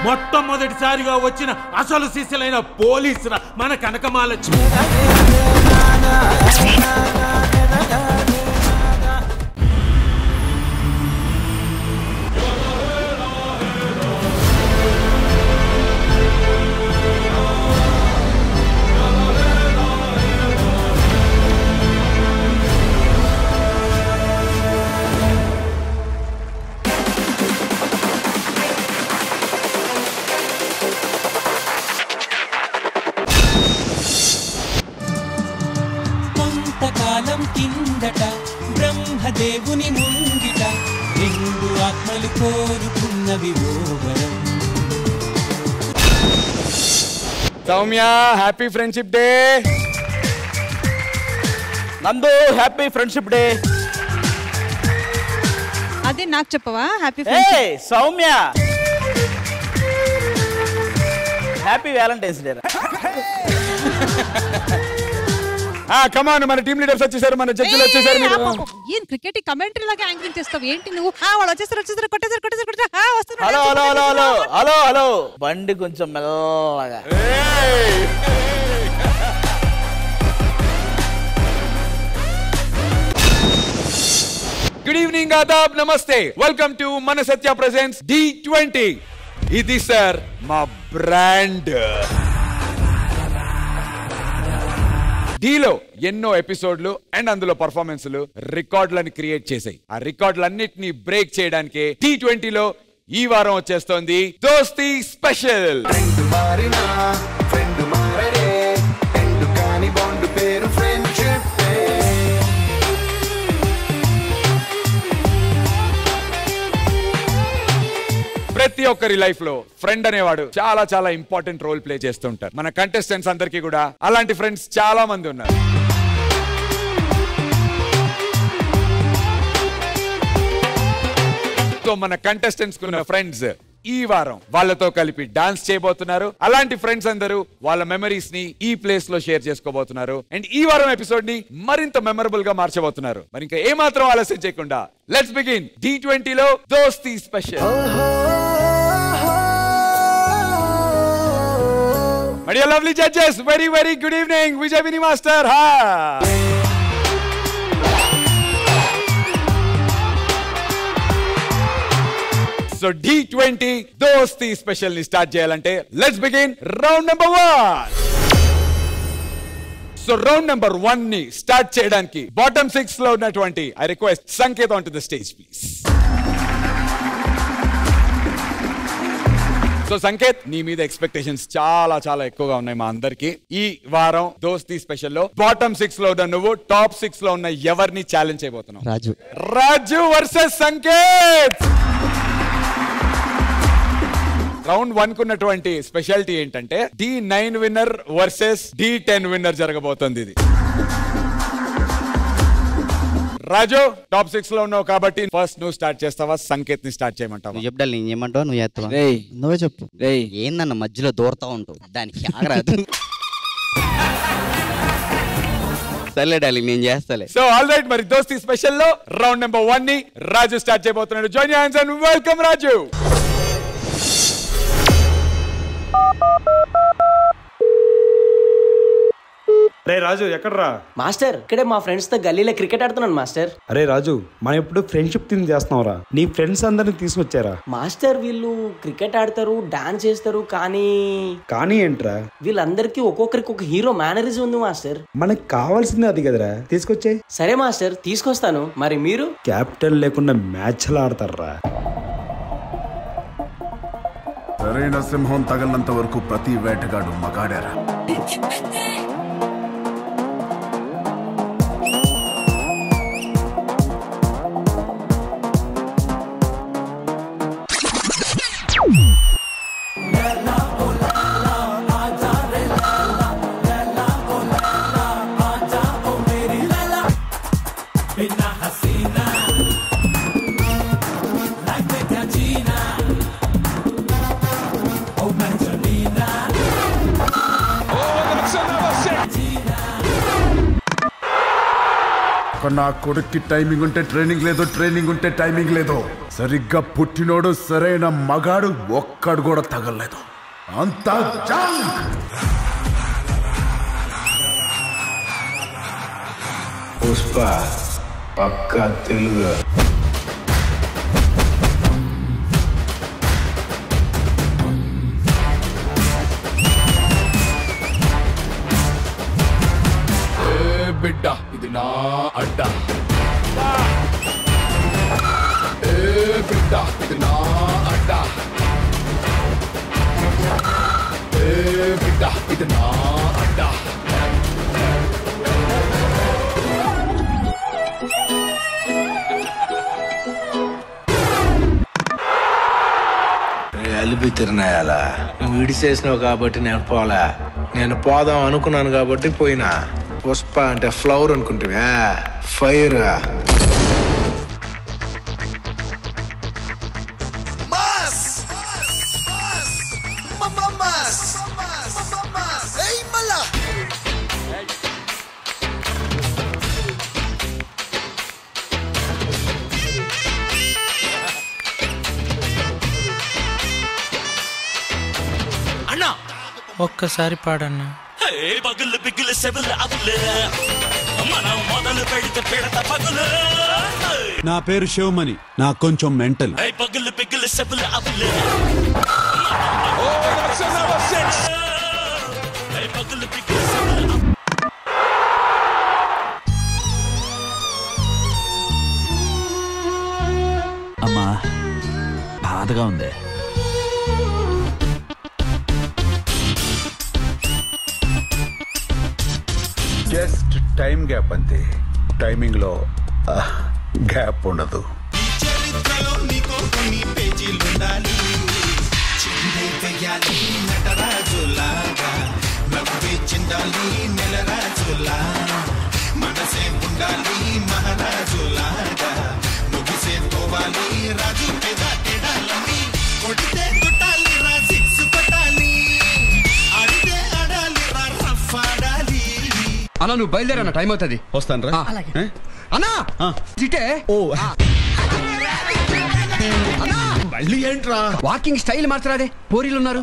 మొట్టమొదటిసారిగా వచ్చిన అసలు శిశులైన పోలీసుల మన కనకమాలక్ష్మి. కిందట బ్రహ్మదేవుని ముంగిట రెండు ఆత్మలు కోరుకున్నవి ఓవరం. Soumya happy friendship day. Nandu happy friendship day. అదే నాకు చెప్పవా happy friendship. Soumya happy valentine's day. Come on, మన టీమ్ లీడర్స్ వచ్చేసారు, మన జడ్జిలు వచ్చేసారు. ఏం క్రికెట్ కమెంటరీ లాగా యాంకరింగ్ చేస్తావు ఏంటి నువ్వు? వాళ్ళు వచ్చేసారు కొట్టేసారు. Hello hello hello hello hello hello బండి కొంచెం మెల్లగా. గుడ్ ఈవినింగ్, ఆదాబ్, నమస్తే. వెల్కమ్ టు మన సత్య ప్రెజెంట్స్ D20. ఇది సార్ మా బ్రాండ్. డీలో ఎన్నో ఎపిసోడ్లు అండ్ అందులో పర్ఫార్మెన్స్లు రికార్డులను క్రియేట్ చేశాయి. ఆ రికార్డులన్నిటినీ బ్రేక్ చేయడానికి T20లో ఈ వారం వచ్చేస్తోంది దోస్తీ స్పెషల్. ప్రతి ఒక్కరి లైఫ్ లో ఫ్రెండ్ అనేవాడు చాలా చాలా ఇంపార్టెంట్ రోల్ ప్లే చేస్తుంటారు. మన కంటెస్టెంట్స్ అందరికీ కూడా అలాంటి ఫ్రెండ్స్ చాలా మంది ఉన్నారు. సో మన కంటెస్టెంట్స్ కున్న ఫ్రెండ్స్ ఈ వారం వాళ్ళతో కలిపి డాన్స్ చేయబోతున్నారు. అలాంటి ఫ్రెండ్స్ అందరూ వాళ్ళ మెమరీస్ ని ఈ ప్లేస్ లో షేర్ చేసుకోబోతున్నారు. అండ్ ఈ వారం ఎపిసోడ్ ని మరింత మెమరబుల్ గా మార్చబోతున్నారు. మరి ఇంకా ఏమాత్రం ఆలస్యం చేయకుండా లెట్స్ బిగిన్ D20లో దోస్తీ special. My dear lovely judges, very very good evening. Vijay Vini Master. Ha. So D20 దోస్తీ స్పెషల్ ని స్టార్ట్ చేయాలంటే let's begin round number 1. So round number 1 ని స్టార్ట్ చేయడానికి bottom 6 లో ఉన్నటువంటి I request Sanket onto the stage please. So Sanket, నీ మీద expectations చాలా చాలా ఎక్కువగా ఉన్నాయి మా అందరికి. ఈ వారం దోస్తీ స్పెషల్ లో బాటమ్ 6 లో ఉన్న నువ్వు టాప్ 6 లో ఉన్న ఎవరిని ఛాలెంజ్ చేయబోతున్నావు? రాజు వర్సెస్ సంకేత్. రౌండ్ 1 కున్నటువంటి స్పెషాలిటీ ఏంటంటే D9 winner versus D10 winner జరగబోతుంది. ఇది రాజు టాప్ 6 లో ఉన్నావు కాబట్టి ఫస్ట్ నువ్వు స్టార్ట్ చేస్తావా, సంకేత్ ని స్టార్ట్ చేయమంటావా? నువ్వు చెప్పాలి, నేను చేయమంటావా, నువ్వు చేస్తావా? నువ్వే చెప్పు. ఏందన్న మధ్యలో దూరతా ఉంటావు, దానికి ఆగరాదు. సర్లే డార్లింగ్, నేను చేస్తాలే. సో ఆల్ రైట్, మరి దోస్తీ స్పెషల్ లో రౌండ్ నెంబర్ 1 ని రాజు స్టార్ట్ చేయబోతున్నాడు. Join your hands and welcome Raju. అరే రాజు, ఎక్కడ్రా? మాస్టర్, ఇక్కడే మా ఫ్రెండ్స్ తో గల్లీలో క్రికెట్ ఆడుతున్నాను మాస్టర్. అరే రాజు, మనం ఇప్పుడు ఫ్రెండ్షిప్ థీమ్ చేస్తున్నావురా. నీ ఫ్రెండ్స్ అందరిని తీసుకొచ్చారా? మాస్టర్, వీళ్ళు క్రికెట్ ఆడతారు, డాన్స్ చేస్తారు, కానీ ఏంట్రా? వీళ్ళందరికీ ఒక్కొక్కరికి ఒక హీరో మేనరిజం ఉంది మాస్టర్. మనకు కావాల్సింది అది కదరా, తీసుకొచ్చే. సరే మాస్టర్, తీసుకొస్తాను. మరి మీరు? క్యాపిటల్ లేకుండా మ్యాచ్లు ఆడతారా? సరైన సింహం తగలనంత వరకు ప్రతి వేటగాడు మగాడారా. నా కొడుక్కి టైమింగ్ ఉంటే ట్రైనింగ్ లేదు, ట్రైనింగ్ ఉంటే టైమింగ్ లేదు. సరిగ్గా పుట్టినోడు సరైన మగాడు ఒక్కడు కూడా తగలలేదు. అంతా జంక్. పుష్ప పక్కా తెలుగు. బిడ్డ ఇది నా అడ్డా, బిడ్డ ఇది నా అడ్డా, బిడ్డ ఇది నా అడ్డా. అలిపి తిరునాయాలా నువ్వు విడిసేసినావు కాబట్టి నేను పోలే. నేను పోదాం అనుకున్నాను కాబట్టి పోయినా. పుష్ప అంటే ఫ్లవర్ అనుకుంటువా? ఫైర్. ఒక్కసారి పాడన్నా. పగులు బిగులు సెబులు అబులు మనం మొదలు పెడితే పెడత పగులు. నా పేరు శివమణి, నాకు కొంచెం మెంటల్. పగులు బిగులు సెబులు అబులు పగులు బిగులు సెబులు. అమ్మా బాధగా ఉంది. జస్ట్ టైం గ్యాప్ అంతే. టైమింగ్ లో గ్యాప్ ఉండదు. చరిత్రలో నీకో కొన్ని పేజీలుండాలి. చిందేయాలి నటరాజులాగా, నవ్వే చిందాలి నెలరాజులా, మనసే ఉండాలి మహారాజులాగా, ముగిసే పోవాలి రాజు పెదాటెడాలని. కొడితే కొట్టాలి రా సిక్స్ కొట్టాలి, ఆడితే ఆడాలి రా రఫ్ ఆడాలి. అన్నా నువ్వు బయలుదేరన్న, టైం అవుతుంది. వస్తాను రా అన్నా. చిటే మళ్ళీ ఏంట్రా? వాకింగ్ స్టైల్ మార్చరాదే, పోరీలు ఉన్నారు.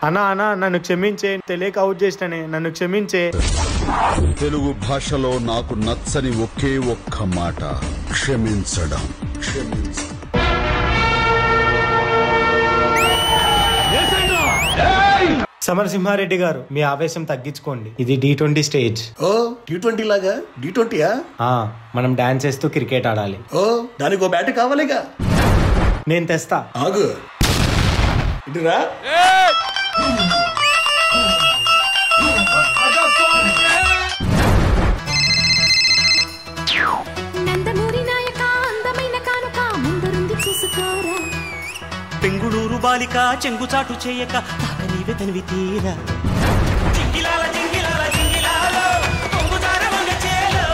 అన్నా అన్నా నన్ను క్షమించే, తెలియక అవుట్ చేసినానే, నన్ను క్షమించే. తెలుగు భాషలో నాకు నచ్చని ఒకే ఒక్క మాట క్షమించడం. సమరసింహారెడ్డి గారు, మీ ఆవేశం తగ్గించుకోండి. ఇది D20 స్టేజ్. ఓ T20 లాగా? D20యా? మనం డాన్స్ చేస్తూ క్రికెట్ ఆడాలి. ఓ దానికి ఓ బ్యాట్ కావాలిగా. నేను తెస్తా. ఆగు. ఇటురా. బెంగుళూరు బాలిక చెంగుచాటు చేయక తాక నీవే తనివి తీరా. జింగిలాల జింగిలాల జింగిలాలో కొంగుదార వంగ చేలో.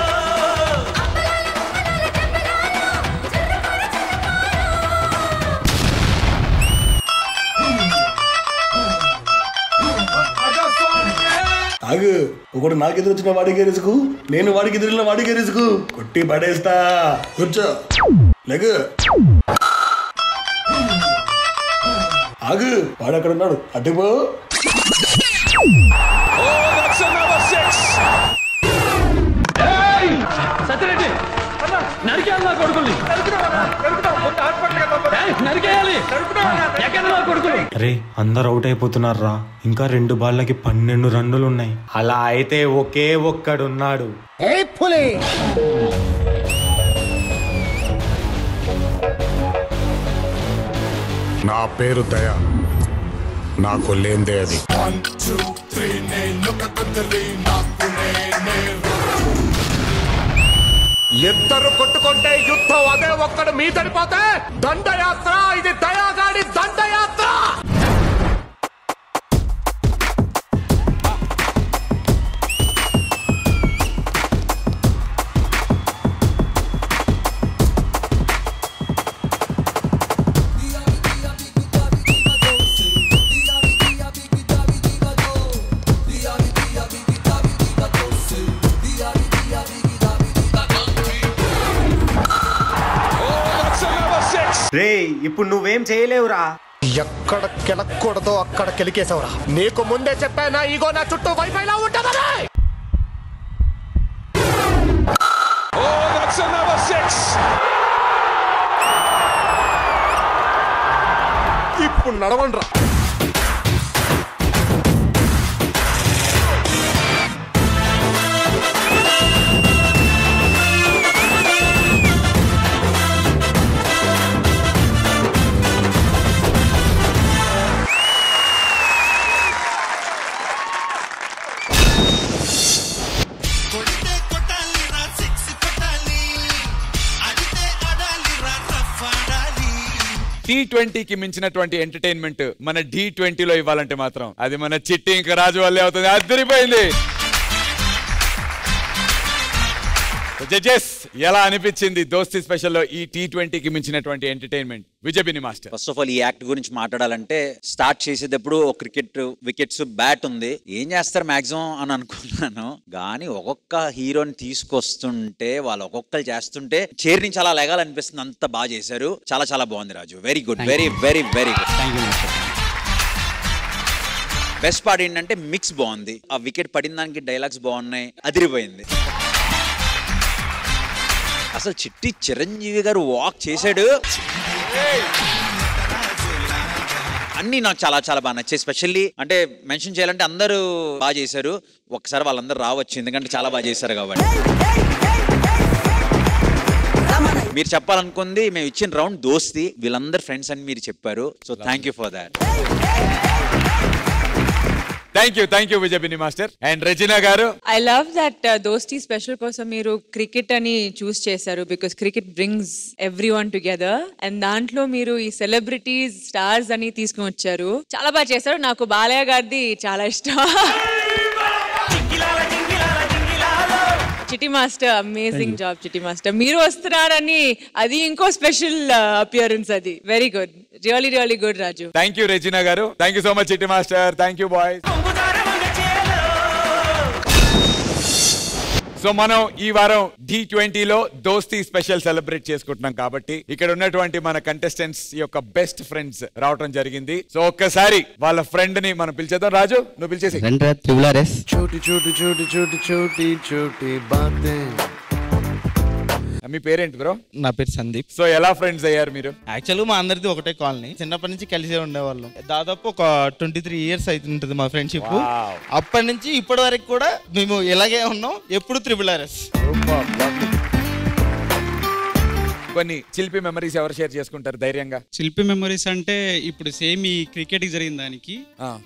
ఆగు. ఒకడు నాకెదురు వచ్చిన వాడికే రిసుకు, నేను వాడికి ఎదురున్న వాడికే రిసుకు. కొట్టి పడేస్తా. కూర్చో. లెగు. ఆగు. వాడు అక్కడ ఉన్నాడు, అడ్డుపో. సత్యరెడ్డి నరికేయాలి నా కొడుకుల్ని. నరికేయాలి. ఎక్కడ నా కొడుకులు? అరే అందరు అవుట్ అయిపోతున్నారా, ఇంకా 2 బాళ్ళకి 12 రన్నులు ఉన్నాయి. అలా అయితే ఒకే ఒక్కడున్నాడు. నా పేరు దయా, నాకు లేందే అది. ఇద్దరు కొట్టుకుంటే యుద్ధం అదే ఒక్కడు మీ చనిపోతే దండయాత్ర. ఇది దయాగాడి దండయాత్ర. రే ఇప్పుడు నువ్వేం చేయలేవురా. ఎక్కడ కెలక్కూడదో అక్కడ కెలికేసావురా. నీకు ముందే చెప్పానా ఇగో నా చుట్టూ వైఫైలా ఉంటుందని. ఇప్పుడు నడవండ్రా. T20కి మించినటువంటి ఎంటర్టైన్మెంట్ మన D20లో ఇవ్వాలంటే మాత్రం అది మన చిట్టి ఇంకా రాజు వల్లే అవుతుంది. అదిరిపోయింది. జడ్జెస్ ఎలా అనిపించింది దోస్తి స్పెషల్ లో ఈ T20కి మించినటువంటి entertainment? Vijay Bini master. First of all ఈ యాక్ట్ గురించి మాట్లాడాలంటే స్టార్ట్ చేసేటప్పుడు ఒక క్రికెట్ వికెట్స్ బ్యాట్ ఉంది, ఏం చేస్తారు మాక్సిమం అని అనుకున్నాను. కానీ ఒక్కొక్క హీరోని తీసుకొస్తుంటే వాళ్ళు ఒక్కొక్కరు చేస్తుంటే చైర్ నుంచి అలా లెగాలనిపిస్తుంది. అంత బాగా చేశారు. చాలా చాలా బాగుంది Raju. Very good, very very very good. Best part ఏంటంటే మిక్స్ బాగుంది. ఆ వికెట్ పడిన దానికి డైలాగ్స్ బాగున్నాయి. అదిరిపోయింది. అసలు చిట్టి చిరంజీవి గారు వాక్ చేశాడు. అన్ని నాకు చాలా చాలా బాగా నచ్చాయి. స్పెషల్లీ అంటే మెన్షన్ చేయాలంటే అందరూ బాగా చేశారు. ఒకసారి వాళ్ళందరూ రావచ్చు, ఎందుకంటే చాలా బాగా చేశారు కాబట్టి. మీరు చెప్పాలనుకుంది మేము ఇచ్చిన రౌండ్ దోస్తి, వీళ్ళందరూ ఫ్రెండ్స్ అని మీరు చెప్పారు. So thank you for that. Thank you Vijay Bini master. And Regina గారు. ఐ లవ్ దట్ దోస్తి స్పెషల్ కోసం మీరు క్రికెట్ అని చూస్ చేశారు. Because cricket brings everyone together. And దాంట్లో మీరు ఈ సెలబ్రిటీస్ స్టార్స్ అని తీసుకుని వచ్చారు. చాలా బాగా చేశారు. నాకు బాలయ్య గారిది చాలా ఇష్టం. చిట్టి మాస్టర్ అమేజింగ్ జాబ్. చిట్టి మాస్టర్ మీరు వస్తున్నారని అది ఇంకో స్పెషల్ అపియరెన్స్. అది very good, really really good Raju. Thank you Regina గారు. థ్యాంక్ యూ సో మచ్ చిట్టి master. Thank you boys. So మనం ఈ వారం D20లో దోస్తి స్పెషల్ సెలబ్రేట్ చేసుకుంటున్నాం కాబట్టి ఇక్కడ ఉన్నటువంటి మన కంటెస్టెంట్స్ యొక్క బెస్ట్ ఫ్రెండ్స్ రావడం జరిగింది. సో ఒక్కసారి వాళ్ళ ఫ్రెండ్ ని మనం పిలిచేద్దాం. రాజు నువ్వు పిలిచేసి. చోటి చోటి చోటి చోటి చోటి చోటి బాతే. మీ పేరేంటి బ్రో? నా పేరు సందీప్. సో ఎలా ఫ్రెండ్స్ అయ్యారు మీరు? యాక్చువల్గా మా అందరిది ఒకటే కాలనీ. చిన్నప్పటి నుంచి కలిసే ఉండేవాళ్ళం. దాదాపు ఒక 23 years అవుతుంటది మా ఫ్రెండ్షిప్. అప్పటి నుంచి ఇప్పటి వరకు కూడా మేము ఇలాగే ఉన్నాం. ఎప్పుడు RRRS. కొన్ని చిలిపి మెమరీస్ ఎవరు షేర్ చేసుకుంటారు ధైర్యంగా? చిలిపి మెమరీస్ అంటే ఇప్పుడు సేమ్ ఈ క్రికెట్ కి జరిగిన దానికి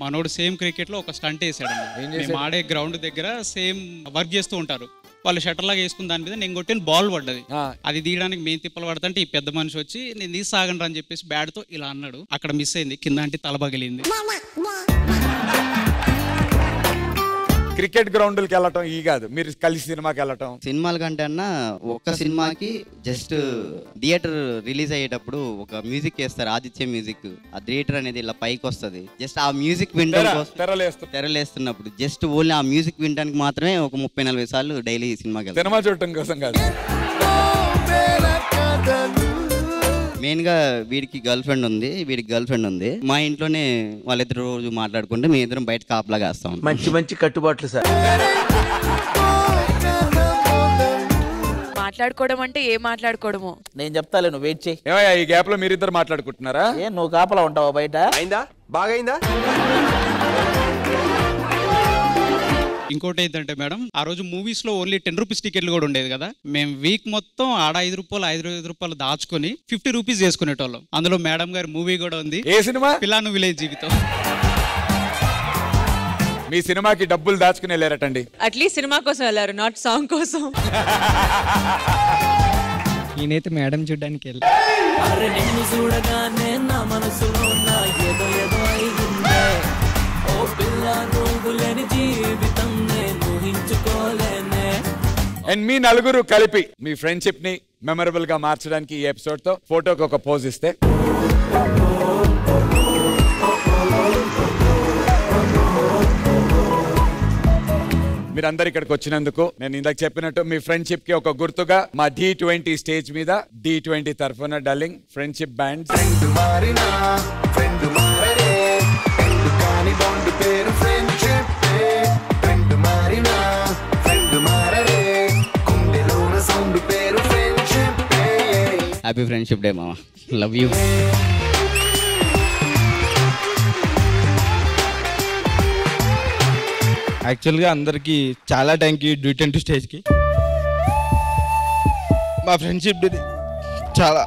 మనోడు సేమ్ క్రికెట్ లో ఒక స్టంట్ వేసాడు. మేము ఆడే గ్రౌండ్ దగ్గర సేమ్ వర్క్ చేస్తూ ఉంటారు. వాళ్ళు షటర్ లాగా వేసుకున్న దాని మీద నేను కొట్టిన బాల్ పడ్డది. అది తీయడానికి మేము తిప్పలు పడతంటే ఈ పెద్ద మనిషి వచ్చి నేను తీసాగండి అని చెప్పేసి బ్యాట్ తో ఇలా అన్నాడు. అక్కడ మిస్ అయింది. కింద అంటే తల పగిలింది. క్రికెట్ గ్రౌండ్కి వెళ్ళటం ఈ కాదు, మీరు కలిసి సినిమాకి వెళ్ళటం. సినిమాల కంటే అన్న ఒక్క సినిమాకి జస్ట్ థియేటర్ రిలీజ్ అయ్యేటప్పుడు ఒక మ్యూజిక్ వేస్తారు, ఆదిత్య మ్యూజిక్. ఆ థియేటర్ అనేది ఇలా పైకి వస్తుంది. జస్ట్ ఆ మ్యూజిక్ వినడానికి తెరలేస్తున్నప్పుడు జస్ట్ ఓన్లీ ఆ మ్యూజిక్ వినడానికి మాత్రమే ఒక 30-40 సార్లు డైలీ సినిమాకి సినిమా చూడటం కోసం కాదు. మెయిన్ గా వీడికి గర్ల్ ఫ్రెండ్ ఉంది, వీడికి గర్ల్ ఫ్రెండ్ ఉంది. మా ఇంట్లోనే వాళ్ళిద్దరు రోజు మాట్లాడుకుంటే మేము ఇద్దరం బయట కాపలాగా వేస్తాం. మంచి మంచి కట్టుబాట్లు సార్. మాట్లాడుకోవడం అంటే ఏం మాట్లాడుకోవడము నేను చెప్తాలే, నువ్వు వెయిట్ చేయి. ఏమయ్యా ఈ గ్యాప్ లో మీరిద్దరు మాట్లాడుకుంటున్నారా? ఏ నువ్వు కాపలా ఉంటావా బయట? అయిందా? బాగైందా? ఇంకోటి ఏంటంటే మేడం, ఆ రోజు మూవీస్ లో ఓన్లీ 10 రూపీస్ టికెట్లు కూడా ఉండేది కదా. మేము వీక్ మొత్తం ఆడ 5 రూపాయలు దాచుకొని 50 రూపీస్ చేసుకునేటోళ్ళం. అందులో మేడం గారి మూవీ కూడా ఉంది. ఏ సినిమా? పిల్లాను విలేజ్ జీవితం. మీ సినిమాకి డబ్బులు దాచుకుని వెళ్ళారటండి. అట్లీస్ట్ సినిమా కోసం వెళ్ళారు, నాట్ సాంగ్ కోసం. నేనైతే మేడం చూడడానికి వెళ్ళా. అండ్ మీ నలుగురు కలిపి మీ ఫ్రెండ్షిప్ ని మెమరబుల్ గా మార్చడానికి ఈ ఎపిసోడ్ తో ఫోటోకి ఒక పోజ్ ఇస్తే. మీరందరు ఇక్కడికి వచ్చినందుకు. నేను ఇందాక చెప్పినట్టు మీ ఫ్రెండ్షిప్ కి ఒక గుర్తుగా మా D20 స్టేజ్ మీద D20 తరఫున darling friendship band happy friendship day మామ. Love you. యాక్చువల్గా అందరికీ చాలా థ్యాంక్ యూ D20 స్టేజ్కి. మా ఫ్రెండ్షిప్ డే చాలా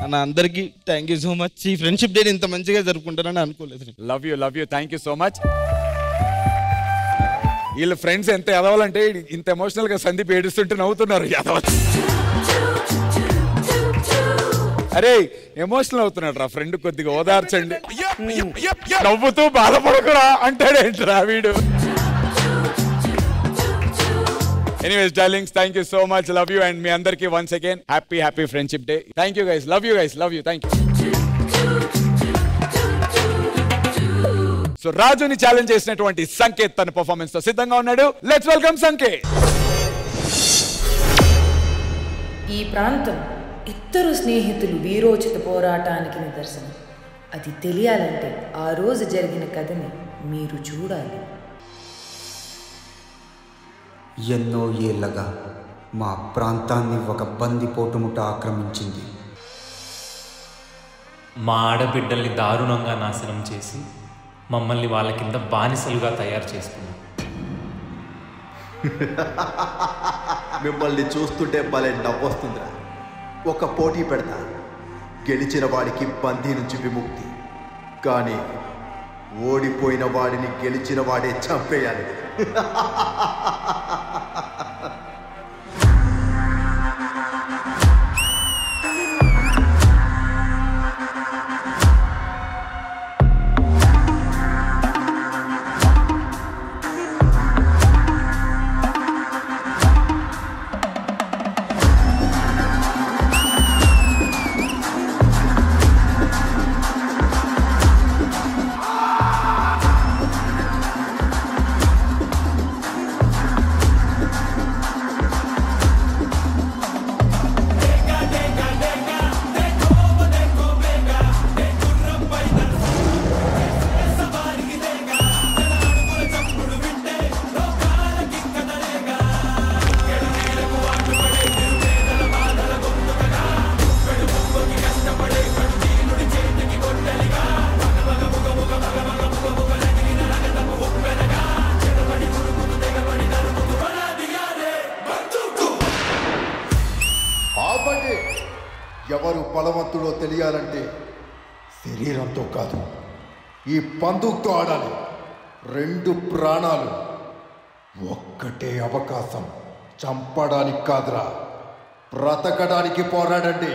అన్న అందరికీ థ్యాంక్ యూ సో మచ్. ఈ ఫ్రెండ్షిప్ డే ఇంత మంచిగా జరుపుకుంటారని అనుకోలేదు. Love you thank you so much. వీళ్ళ ఫ్రెండ్స్ ఎంత ఎదవాలంటే ఇంత ఎమోషనల్ గా సందీప్ ఏడుస్తుంటే నవ్వుతున్నారు. అరే ఎమోషనల్ అవుతున్నాడు రా ఫ్రెండ్, కొద్దిగా ఓదార్చండి. నవ్వుతూ బాధపడకురా అంటాడేంట్రా వీడు. Anyways darlings, thank you so much. Love you. And మీ అందరికి once again happy friendship day. Thank you guys. Love you. Thank you. So రాజుని ఛాలెంజ్ చేసినటువంటి సంకేత్ తన పర్ఫార్మెన్స్ తో సిద్ధంగా ఉన్నాడు. Let's welcome Sanket. ఈ ప్రాంతం ఇద్దరు స్నేహితులు వీరోచిత పోరాటానికి నిదర్శనం. అది తెలియాలంటే ఆ రోజు జరిగిన కథని మీరు చూడాలి. ఎన్నో ఏళ్లగా మా ప్రాంతాన్ని ఒక బందిపోటు ముఠ ఆక్రమించింది. మా ఆడబిడ్డల్ని దారుణంగా నాశనం చేసి మమ్మల్ని వాళ్ళ కింద బానిసలుగా తయారు చేసుకున్నాం. మిమ్మల్ని చూస్తుంటే భలే నవ్వొస్తుందిరా. ఒక పోటీ పెడతా, గెలిచిన వాడికి బందీ నుంచి విముక్తి, కానీ ఓడిపోయిన వాడిని గెలిచిన వాడే చంపేయాలి. ఎవరు బలవంతుడో తెలియాలంటే శరీరంతో కాదు, ఈ బందూక్తో ఆడాలి. 2 ప్రాణాలు, ఒక్కటే అవకాశం. చంపడానికి కాదురా, బ్రతకడానికి పోరాడండి.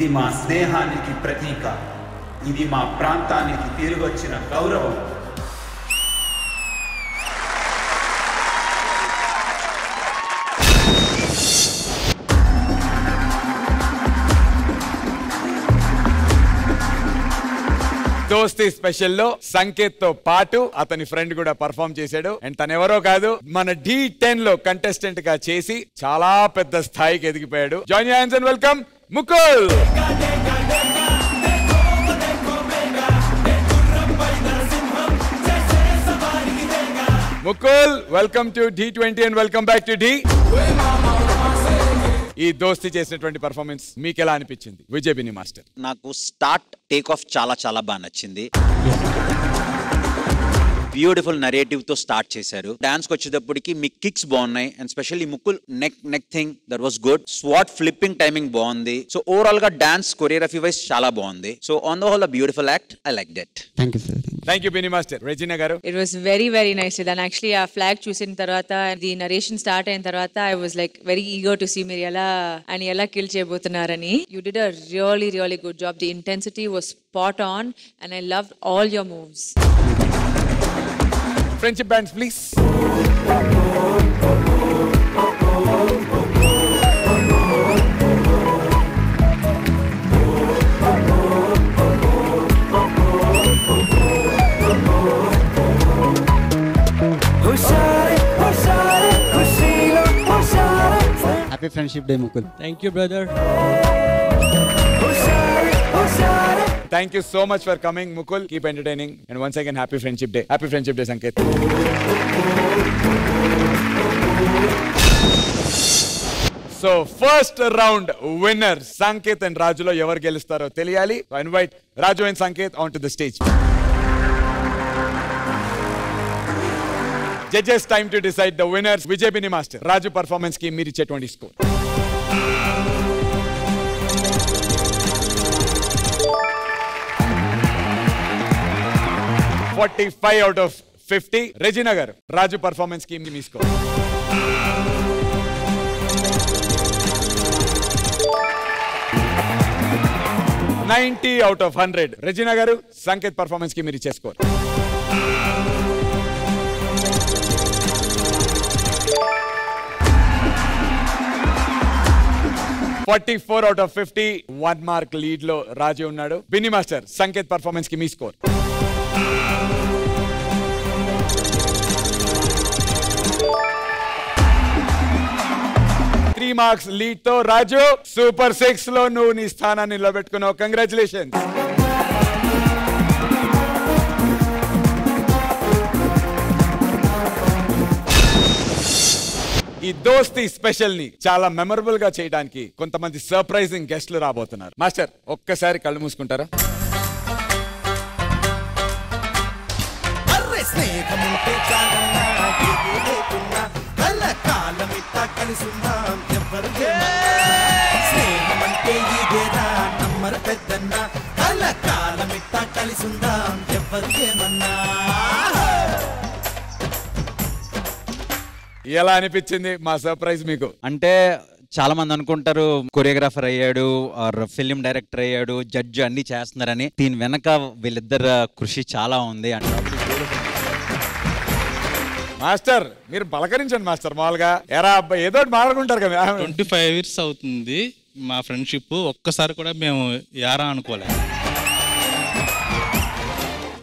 ఇది మా స్నేహానికి ప్రతీక. ఇది మా ప్రాంతానికి తిరిగొచ్చిన గౌరవం. దోస్తీ స్పెషల్ లో సంకేత్ తో పాటు అతని ఫ్రెండ్ కూడా పర్ఫామ్ చేశాడు. అండ్ తను ఎవరో కాదు, మన D10 లో కంటెస్టెంట్ గా చేసి చాలా పెద్ద స్థాయికి ఎదిగిపోయాడు. Join your hands and welcome Mukul. Mukul, welcome to D20 and welcome back to D. ఈ దోస్తి చేసినటువంటి పర్ఫార్మెన్స్ మీకు ఎలా అనిపించింది విజయ్ బిని మాస్టర్? నాకు స్టార్ట్ టేక్ ఆఫ్ చాలా చాలా బాగా నచ్చింది. బ్యూటిఫుల్ నరేటివ్ తో స్టార్ట్ చేశారు. డాన్స్ కి వచ్చేటప్పటికి మీ కిక్స్ బాగున్నాయి and specially Mukul neck thing that was good. స్వాట్ ఫ్లిప్పింగ్ టైమింగ్ బాగుంది. సో ఓవరాల్ గా డాన్స్ కొరియోగ్రఫీ వైస్ చాలా బాగుంది. So on the whole beautiful act. I like that. Thank you sir. Thank you Bini master. Regina గారు? It was very very nice. దాని actually ఆ flag చూసిన తర్వాత, ది నరేషన్ స్టార్ట్ అయిన తర్వాత I was like very eager to see మీరు ఎలా kill చేయబోతున్నారని. You did a really really good job. The intensity was spot on and I loved all your moves. Friendship bands, please. Happy Friendship Day, Mukul. Thank you, brother. Thank you so much for coming, Mukul. Keep entertaining. And once again, happy Friendship Day. Happy Friendship Day, Sanket. So, first round winner, Sanket and Raju lo evaru gelustaro teliyali. So, I invite Raju and Sanket onto the stage. Judges, time to decide the winners. Vijay Bini Master, Raju performance ki meer iche 20 score. $45 out of 50. Regina garu, Raju performance ki mee score. $90 out of 100. Regina garu, Sanket performance ki meer iche score. $44 out of 50. 1 mark lead lo Raju unnadu. Bini Master, Sanket performance ki mee score. Marks lead తో రాజు super 6 లో నువ్వు నీ స్థానాన్ని నిలబెట్టుకున్నావు. Congratulations. ఈ దోస్తి special ని చాలా memorable గా చేయడానికి కొంతమంది సర్ప్రైజింగ్ గెస్ట్లు రాబోతున్నారు. మాస్టర్, ఒక్కసారి కళ్ళు మూసుకుంటారా? ఎలా అనిపించింది మా సర్ప్రైజ్ మీకు? అంటే చాలా మంది అనుకుంటారు కొరియోగ్రాఫర్ అయ్యాడు ఆర్ ఫిల్మ్ డైరెక్టర్ అయ్యాడు, జడ్జ్ అన్ని చేస్తున్నారని. దీని వెనక వీళ్ళిద్దరు కృషి చాలా ఉంది. మాస్టర్, మీరు పలకరించండి మాస్టర్. మామూలుగా ఎరా అబ్బాయి ఏదో మాట్లాడుకుంటారు కదా. 25 years అవుతుంది మా ఫ్రెండ్షిప్. ఒక్కసారి కూడా మేము యారా అనుకోలేదు.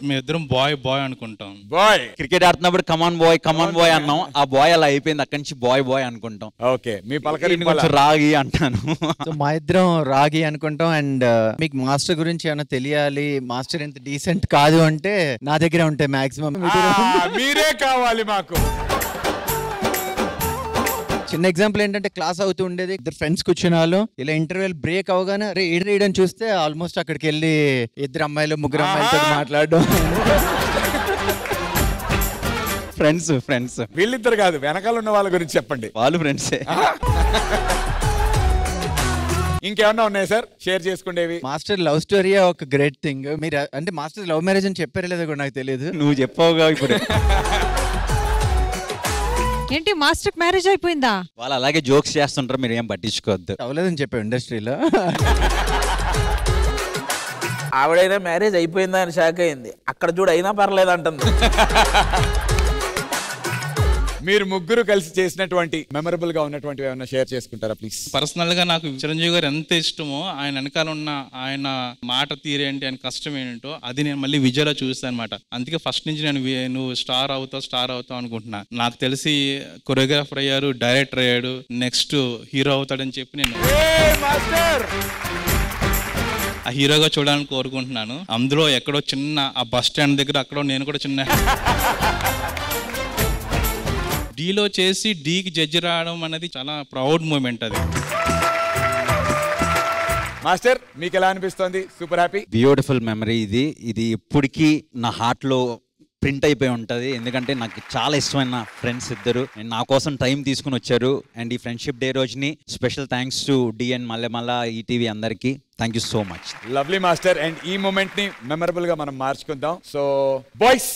మేమిద్దరం బాయ్ బాయ్ అనుకుంటాం. బాయ్ క్రికెట్ ఆడుతున్నప్పుడు కమాన్ బాయ్ అన్నాం. ఆ బాయ్ అలా అయిపోయింది. అక్కడి నుంచి బాయ్ అనుకుంటాం. ఓకే, మీ పలకరింపు కొంచెం రాగి అంటాను. మా ఇద్దరం రాగి అనుకుంటాం. అండ్ మీకు మాస్టర్ గురించి ఏమైనా తెలియాలి, మాస్టర్ ఎంత డీసెంట్ కాదు అంటే నా దగ్గర ఉంటాయి మాక్సిమం. మీరే కావాలి మాకు. చిన్న ఎగ్జాంపుల్ ఏంటంటే, క్లాస్ అవుతూ ఉండేది, ఇద్దరు ఫ్రెండ్స్ కూర్చునే వాళ్ళు. ఇలా ఇంటర్వెల్ బ్రేక్ అవగానే రే ఈడని చూస్తే ఆల్మోస్ట్ అక్కడికి వెళ్ళి ఇద్దరు అమ్మాయిలు ముగ్గురు అమ్మాయిలతో మాట్లాడడం. ఫ్రెండ్స్ వీళ్ళిద్దరు కాదు, వెనకాల ఉన్న వాళ్ళ గురించి చెప్పండి. వాళ్ళు ఫ్రెండ్సే. ఇంకేమన్నా ఉన్నాయి సార్ షేర్ చేసుకునేవి? మాస్టర్ లవ్ స్టోరీ ఒక గ్రేట్ థింగ్. మీరు అంటే మాస్టర్ లవ్ మ్యారేజ్ అని చెప్పారు లేదో కూడా నాకు తెలియదు. నువ్వు చెప్పావుగా ఇప్పుడు. ఏంటి మాస్టర్ మ్యారేజ్ అయిపోయిందా? వాళ్ళు అలాగే జోక్స్ చేస్తుంటారు, మీరు ఏం పట్టించుకోవద్దు. అవలేదని చెప్పావు ఇండస్ట్రీలో. ఆవిడైనా మ్యారేజ్ అయిపోయిందా అని షాక్ అయింది. అక్కడ చూడు అయినా పర్లేదు అంటుంది. మీరు ముగ్గురు కలిసి చేసినటువంటి మెమరబుల్ గా ఉన్నటువంటి ఏమైనా షేర్ చేసుకుంటారా ప్లీజ్? పర్సనల్ గా నాకు చిరంజీవి గారు ఎంత ఇష్టమో, ఆయన వెనకాల ఉన్న ఆయన మాట తీరేంటి, ఆయన కష్టం ఏంటో అది నేను మళ్ళీ విజయలో చూస్తాను అనమాట. అందుకే ఫస్ట్ నుంచి నేను నువ్వు స్టార్ అవుతావు అనుకుంటున్నా. నాకు తెలిసి కొరియోగ్రాఫర్ అయ్యారు, డైరెక్టర్ అయ్యాడు, నెక్స్ట్ హీరో అవుతాడని చెప్పి నేను ఆ హీరోగా చూడాలని కోరుకుంటున్నాను. అందులో ఎక్కడో చిన్న ఆ బస్ స్టాండ్ దగ్గర అక్కడో నేను కూడా చిన్న డీలో చేసి డీకి జడ్జి రావడం అనేది చాలా ప్రౌడ్ మూమెంట్. అది మాస్టర్ మీకు ఎలా అనిపిస్తుంది? Super happy. బ్యూటిఫుల్ మెమరీ ఇది. ఇది ఇప్పటికీ నా హార్ట్ లో ప్రింట్ అయిపోయి ఉంటుంది. ఎందుకంటే నాకు చాలా ఇష్టమైన ఫ్రెండ్స్ ఇద్దరు అండ్ నా కోసం టైం తీసుకుని వచ్చారు. అండ్ ఈ ఫ్రెండ్షిప్ డే రోజుని స్పెషల్ థ్యాంక్స్ టు డిఎన్ మల్లెమల్ల ఈటీవీ అందరికి. Thank you so much. Lovely master. And ఈ మూమెంట్ ని మెమరబుల్ గా మనం మార్చుకుందాం. So boys,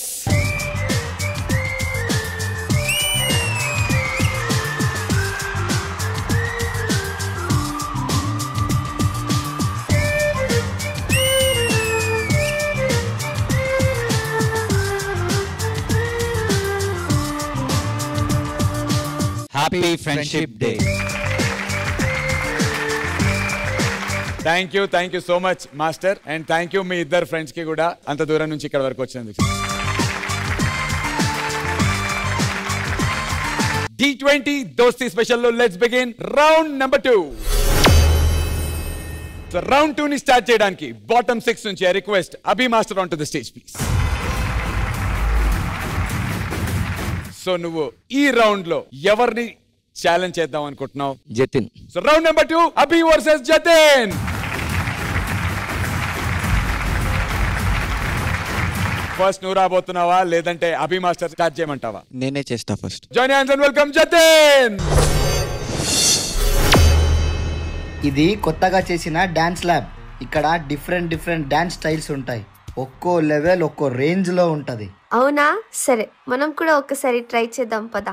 happy friendship day. Thank you so much master. And thank you మీ ఇద్దరు ఫ్రెండ్స్ కి కూడా అంత దూరం నుంచి ఇక్కడ వరకు వచ్చినందుకు. D20 దోస్తీ స్పెషల్ లో let's begin round number 2. So round 2 ని స్టార్ట్ చేయడానికి బాటమ్ 6 నుంచి request Abhi master on to the stage please. So నువ్వు ఈ రౌండ్ లో ఎవరిని ఛాలెంజ్ చేద్దాం అనుకుంటున్నావు? జతిన్. సో రౌండ్ నెంబర్ 2 అభి వర్సెస్ జతిన్. ఫస్ట్ నువ్వు రాబోతున్నావా లేదంటే అభి మాస్టర్ స్టార్ట్ చేయమంటావా? నేనే చేస్తా first. Join hands and welcome Jatin. ఇది కొత్తగా చేసిన డాన్స్ ల్యాబ్. ఇక్కడ డిఫరెంట్ డాన్స్ స్టైల్స్ ఉంటాయి. ఒక్కో లెవెల్ ఒక్కో రేంజ్ లో ఉంటది. అవునా? సరే మనం కూడా ఒక్కసారి ట్రై చేద్దాం పద.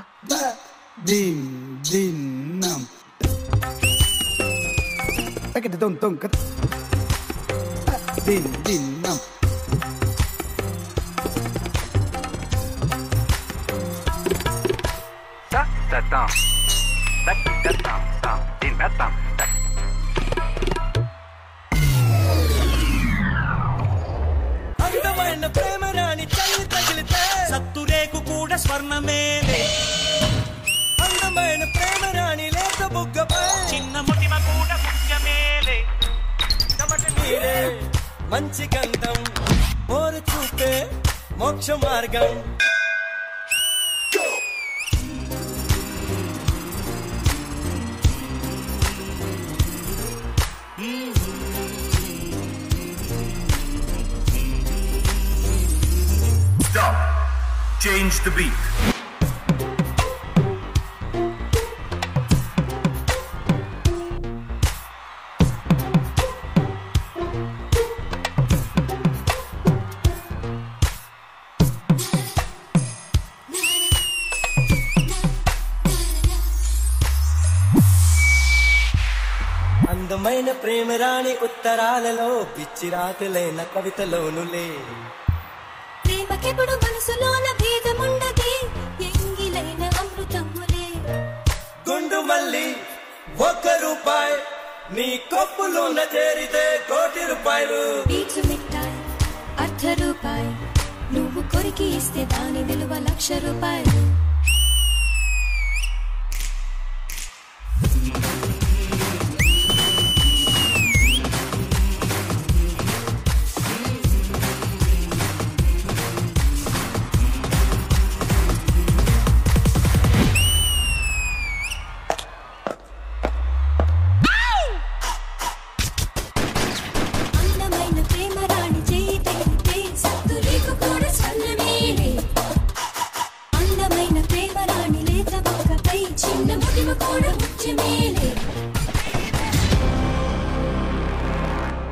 అందమైన ప్రేమ రాణి చల్లి తగిలితే సత్తురేకు కూడా స్వర్ణమేలే. అందమైన ప్రేమ రాణి లేత బుగ్గపై చిన్న ముటిమ కూడా ముఖ్యమేలే. కమట నీరే మంచి గంధం, ఓరు చూపే మోక్ష మార్గం. Stop. Change the beat. అందమైన ప్రేమ రాణి ఉత్తరాలలో పిచ్చి రాతలైన కవితలోనులే. ప్రేమకెప్పుడు మనసులోన భేదముండదే, ఎంగిలైన అమృతములే. గుండు మల్లి 1 రూపాయి, నీ కప్పులోన చేరితే 1,00,00,000 రూపాయలు. పీచు మిఠాయి ₹1 నువ్వు కొరికి ఇస్తే దాని విలువ ₹1,00,000.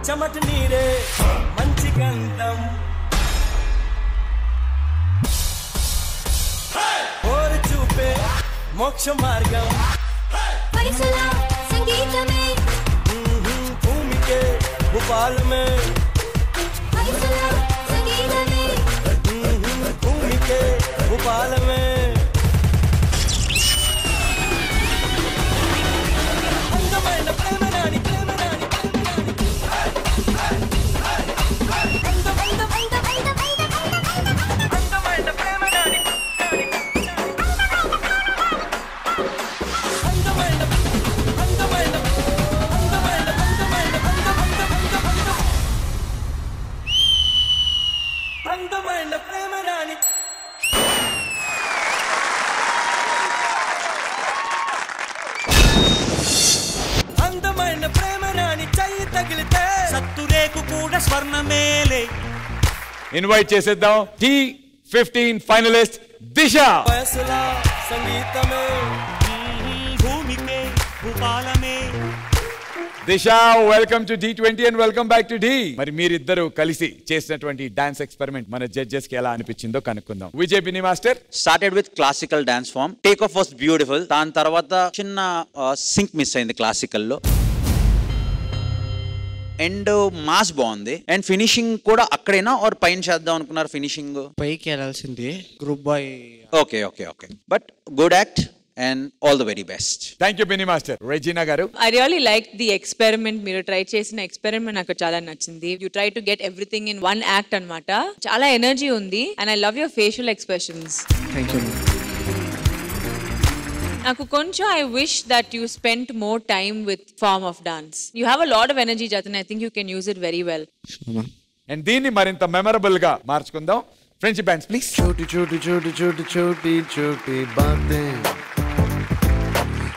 చెమట నీరే మంచి గంధం, ఓరు చూపే మోక్ష మార్గం. సంగీతమే భూమికే భూపాలమే అందమైన ప్రేమ రాణి అందమైన ప్రేమ రాణి చెయ్యి తగిలితే సత్తురేకు కూడా స్వర్ణమేలే. ఇన్వైట్ చేసేద్దాం T15 ఫైనలిస్ట్ దిశ. వయసులా సంగీతమే భూమికే భూపాలమే. Disha, welcome to D20 and welcome back to D. మరి మీరిద్దరు కలిసి చేసినటువంటి డాన్స్ ఎక్స్పెరిమెంట్ మన జడ్జెస్ కి ఎలా అనిపించిందో కనుక్కుందాం. Vijay బిని master. Started with classical dance form. Take off was beautiful. దాని తర్వాత చిన్న సింక్ మిస్ అయింది క్లాసికల్ లో. అండ్ మాస్ బాగుంది. అండ్ ఫినిషింగ్ కూడా అక్కడైనా ఆర్ పైన చేద్దాం అనుకున్నారు ఫినిషింగ్? పైకి వెళ్ళాల్సింది group boy. Okay okay okay but good act and all the very best. Thank you Bini Master. Regina garu. I really liked the experiment. మీరు ట్రై చేసిన ఎక్స్పెరిమెంట్ నాకు చాలా నచ్చింది. You try to get everything in one act అన్నమాట. చాలా energy ఉంది and I love your facial expressions. Thank you. నాకు కొంచెం I wish that you spent more time with form of dance. You have a lot of energy, Jatin. I think you can use it very well. And దీన్ని మరింత memorable గా మార్చుకుందాం. Friendship bands please. छोटी छोटी छोटी छोटी छोटी छोटी बातें,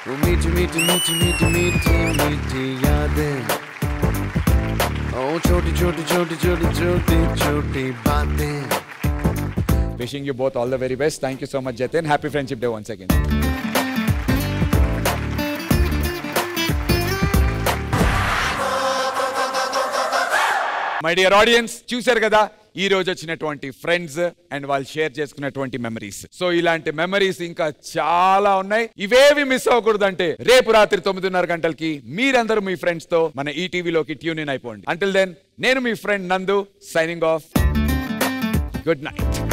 वो मीठी मीठी मीठी मीठी मीठी मीठी यादें. ओ छोटी छोटी छोटी छोटी छोटी छोटी बातें. Wishing you both all the very best. Thank you so much Jatin. Happy Friendship Day once again. My dear audience, చూశారు కదా ఈ రోజు వచ్చినటువంటి ఫ్రెండ్స్ అండ్ వాళ్ళు షేర్ చేసుకున్నటువంటి మెమరీస్. సో ఇలాంటి మెమరీస్ ఇంకా చాలా ఉన్నాయి. ఇవేవి మిస్ అవ్వకూడదంటే రేపు రాత్రి 9:30 గంటలకి మీరందరూ మీ ఫ్రెండ్స్ తో మన ఈటీవీలోకి ట్యూన్ ఇన్ అయిపోండి. అంటిల్ దెన్ నేను మీ ఫ్రెండ్ నందు సైనింగ్ ఆఫ్. Good night.